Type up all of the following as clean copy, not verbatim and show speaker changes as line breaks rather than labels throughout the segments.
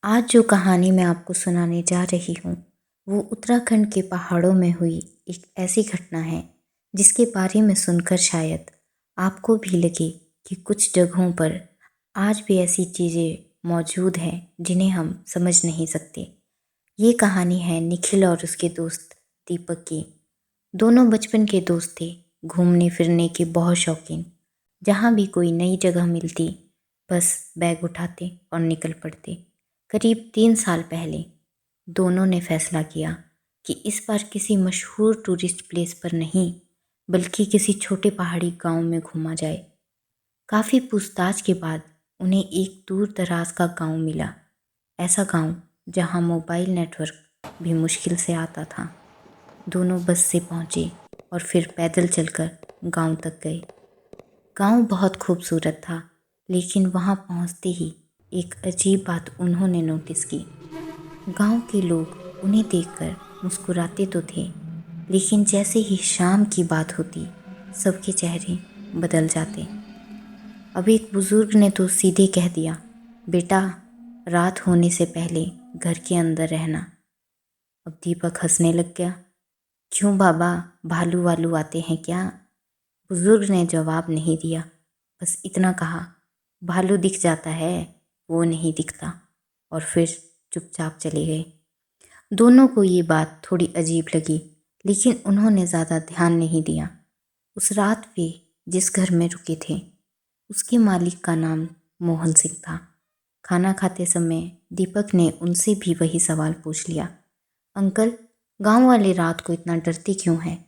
आज जो कहानी मैं आपको सुनाने जा रही हूँ वो उत्तराखंड के पहाड़ों में हुई एक ऐसी घटना है जिसके बारे में सुनकर शायद आपको भी लगे कि कुछ जगहों पर आज भी ऐसी चीज़ें मौजूद हैं जिन्हें हम समझ नहीं सकते। ये कहानी है निखिल और उसके दोस्त दीपक की। दोनों बचपन के दोस्त थे, घूमने फिरने के बहुत शौकीन। जहाँ भी कोई नई जगह मिलती बस बैग उठाते और निकल पड़ते। करीब 3 साल पहले दोनों ने फैसला किया कि इस बार किसी मशहूर टूरिस्ट प्लेस पर नहीं बल्कि किसी छोटे पहाड़ी गांव में घूमा जाए। काफ़ी पूछताछ के बाद उन्हें एक दूर दराज का गांव मिला, ऐसा गांव जहां मोबाइल नेटवर्क भी मुश्किल से आता था। दोनों बस से पहुंचे और फिर पैदल चलकर गांव तक गए। गांव बहुत खूबसूरत था, लेकिन वहां पहुंचते ही एक अजीब बात उन्होंने नोटिस की। गांव के लोग उन्हें देखकर मुस्कुराते तो थे, लेकिन जैसे ही शाम की बात होती सबके चेहरे बदल जाते। अब एक बुजुर्ग ने तो सीधे कह दिया, बेटा रात होने से पहले घर के अंदर रहना। अब दीपक हंसने लग गया। क्यों बाबा, भालू वालू आते हैं क्या? बुजुर्ग ने जवाब नहीं दिया, बस इतना कहा, भालू दिख जाता है, वो नहीं दिखता। और फिर चुपचाप चले गए। दोनों को ये बात थोड़ी अजीब लगी, लेकिन उन्होंने ज़्यादा ध्यान नहीं दिया। उस रात वे जिस घर में रुके थे उसके मालिक का नाम मोहन सिंह था। खाना खाते समय दीपक ने उनसे भी वही सवाल पूछ लिया, अंकल गांव वाले रात को इतना डरते क्यों हैं?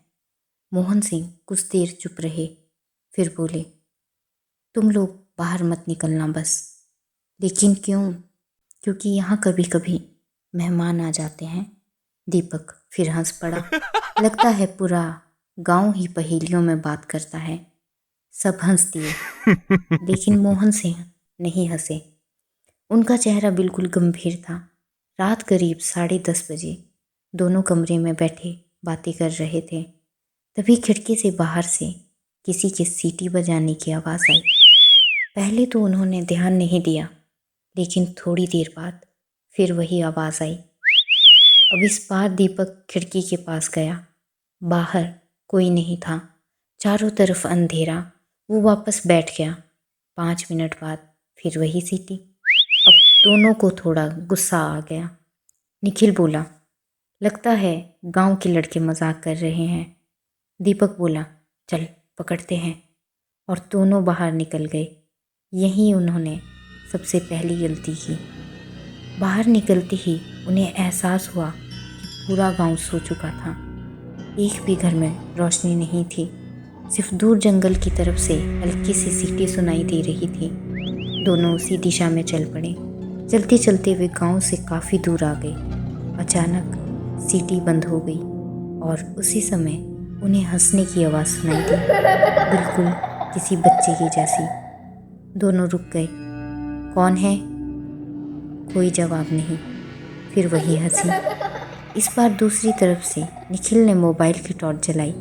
मोहन सिंह कुछ देर चुप रहे, फिर बोले, तुम लोग बाहर मत निकलना बस। लेकिन क्यों? क्योंकि यहाँ कभी कभी मेहमान आ जाते हैं। दीपक फिर हंस पड़ा। लगता है पूरा गांव ही पहेलियों में बात करता है। सब हंस दिए, लेकिन मोहन सिंह नहीं हंसे। उनका चेहरा बिल्कुल गंभीर था। रात करीब 10:30 बजे दोनों कमरे में बैठे बातें कर रहे थे। तभी खिड़की से बाहर से किसी के सीटी बजाने की आवाज़ आई। पहले तो उन्होंने ध्यान नहीं दिया, लेकिन थोड़ी देर बाद फिर वही आवाज़ आई। अब इस बार दीपक खिड़की के पास गया। बाहर कोई नहीं था, चारों तरफ अंधेरा। वो वापस बैठ गया। 5 मिनट बाद फिर वही सीटी। अब दोनों को थोड़ा गुस्सा आ गया। निखिल बोला, लगता है गांव के लड़के मजाक कर रहे हैं। दीपक बोला, चल पकड़ते हैं। और दोनों बाहर निकल गए। यहीं उन्होंने सबसे पहली गलती की। बाहर निकलते ही उन्हें एहसास हुआ कि पूरा गांव सो चुका था। एक भी घर में रोशनी नहीं थी, सिर्फ दूर जंगल की तरफ से हल्की सी सीटी सुनाई दे रही थी। दोनों उसी दिशा में चल पड़े। चलते चलते वे गांव से काफ़ी दूर आ गए। अचानक सीटी बंद हो गई और उसी समय उन्हें हंसने की आवाज़ सुनाई दी, बिल्कुल किसी बच्चे की जैसी। दोनों रुक गए। कौन है? कोई जवाब नहीं। फिर वही हंसी। इस बार दूसरी तरफ से निखिल ने मोबाइल की टॉर्च जलाई,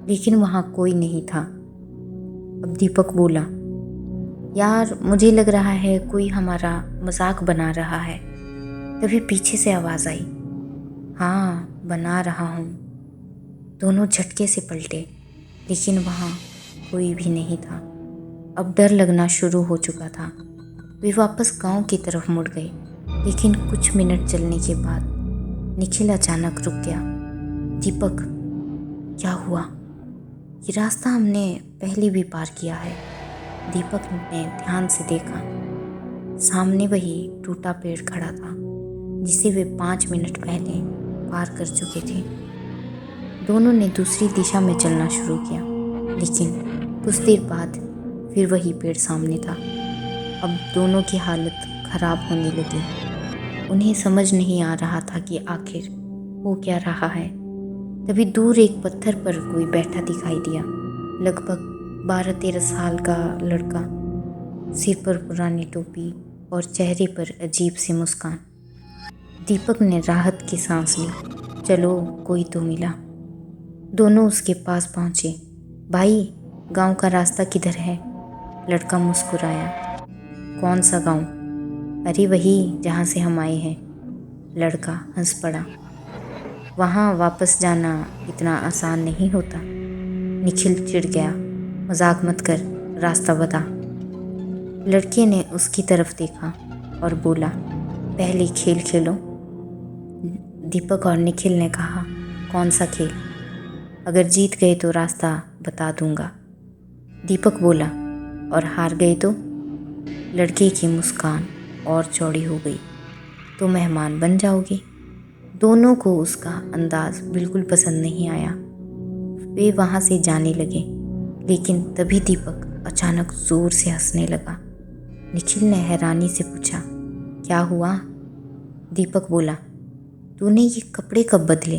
लेकिन वहाँ कोई नहीं था। अब दीपक बोला, यार मुझे लग रहा है कोई हमारा मजाक बना रहा है। तभी पीछे से आवाज़ आई, हाँ बना रहा हूँ। दोनों झटके से पलटे, लेकिन वहाँ कोई भी नहीं था। अब डर लगना शुरू हो चुका था। वे वापस गांव की तरफ मुड़ गए, लेकिन कुछ मिनट चलने के बाद निखिल अचानक रुक गया। दीपक, क्या हुआ? ये रास्ता हमने पहले भी पार किया है। दीपक ने ध्यान से देखा। सामने वही टूटा पेड़ खड़ा था जिसे वे 5 मिनट पहले पार कर चुके थे। दोनों ने दूसरी दिशा में चलना शुरू किया, लेकिन कुछ देर बाद फिर वही पेड़ सामने था। अब दोनों की हालत खराब होने लगी। उन्हें समझ नहीं आ रहा था कि आखिर हो क्या रहा है। तभी दूर एक पत्थर पर कोई बैठा दिखाई दिया, लगभग 12-13 साल का लड़का। सिर पर पुरानी टोपी और चेहरे पर अजीब सी मुस्कान। दीपक ने राहत की सांस ली। चलो कोई तो मिला। दोनों उसके पास पहुंचे। भाई, गांव का रास्ता किधर है? लड़का मुस्कुराया। कौन सा गांव? अरे वही जहाँ से हम आए हैं। लड़का हंस पड़ा। वहाँ वापस जाना इतना आसान नहीं होता। निखिल चिढ़ गया। मजाक मत कर, रास्ता बता। लड़के ने उसकी तरफ देखा और बोला, पहले खेल खेलो। दीपक और निखिल ने कहा, कौन सा खेल? अगर जीत गए तो रास्ता बता दूंगा। दीपक बोला, और हार गए तो? लड़के की मुस्कान और चौड़ी हो गई। तो मेहमान बन जाओगे। दोनों को उसका अंदाज बिल्कुल पसंद नहीं आया। वे वहाँ से जाने लगे, लेकिन तभी दीपक अचानक जोर से हंसने लगा। निखिल ने हैरानी से पूछा, क्या हुआ? दीपक बोला, तूने ये कपड़े कब बदले?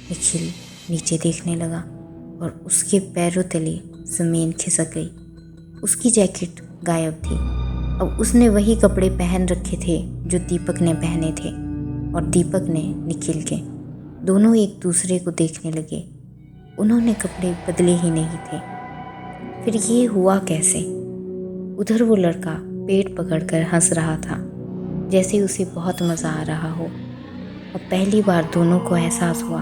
निखिल नीचे देखने लगा और उसके पैरों तले ज़मीन खिसक गई। उसकी जैकेट गायब थी। अब उसने वही कपड़े पहन रखे थे जो दीपक ने पहने थे, और दीपक ने निखिल के। दोनों एक दूसरे को देखने लगे। उन्होंने कपड़े बदले ही नहीं थे। फिर ये हुआ कैसे? उधर वो लड़का पेट पकड़कर हंस रहा था, जैसे उसे बहुत मज़ा आ रहा हो। अब पहली बार दोनों को एहसास हुआ,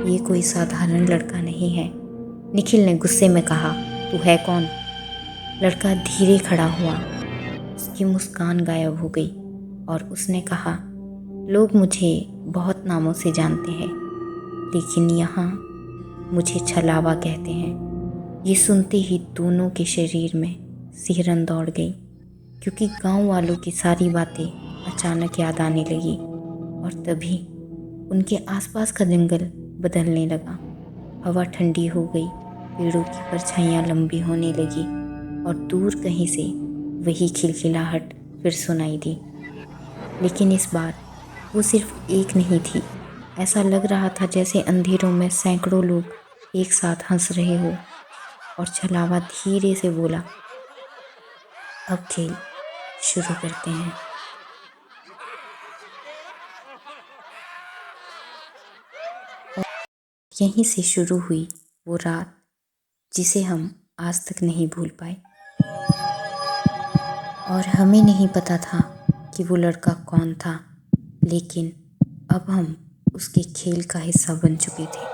ये कोई साधारण लड़का नहीं है। निखिल ने गुस्से में कहा, तू है कौन? लड़का धीरे खड़ा हुआ। उसकी मुस्कान गायब हो गई और उसने कहा, लोग मुझे बहुत नामों से जानते हैं, लेकिन यहाँ मुझे छलावा कहते हैं। ये सुनते ही दोनों के शरीर में सिहरन दौड़ गई, क्योंकि गांव वालों की सारी बातें अचानक याद आने लगी। और तभी उनके आसपास का जंगल बदलने लगा। हवा ठंडी हो गई, पेड़ों की परछाइयाँ लंबी होने लगी और दूर कहीं से वही खिलखिलाहट फिर सुनाई दी। लेकिन इस बार वो सिर्फ एक नहीं थी। ऐसा लग रहा था जैसे अंधेरों में सैकड़ों लोग एक साथ हंस रहे हो। और छलावा धीरे से बोला, अब खेल शुरू करते हैं। यहीं से शुरू हुई वो रात जिसे हम आज तक नहीं भूल पाए। और हमें नहीं पता था कि वो लड़का कौन था, लेकिन अब हम उसके खेल का हिस्सा बन चुके थे।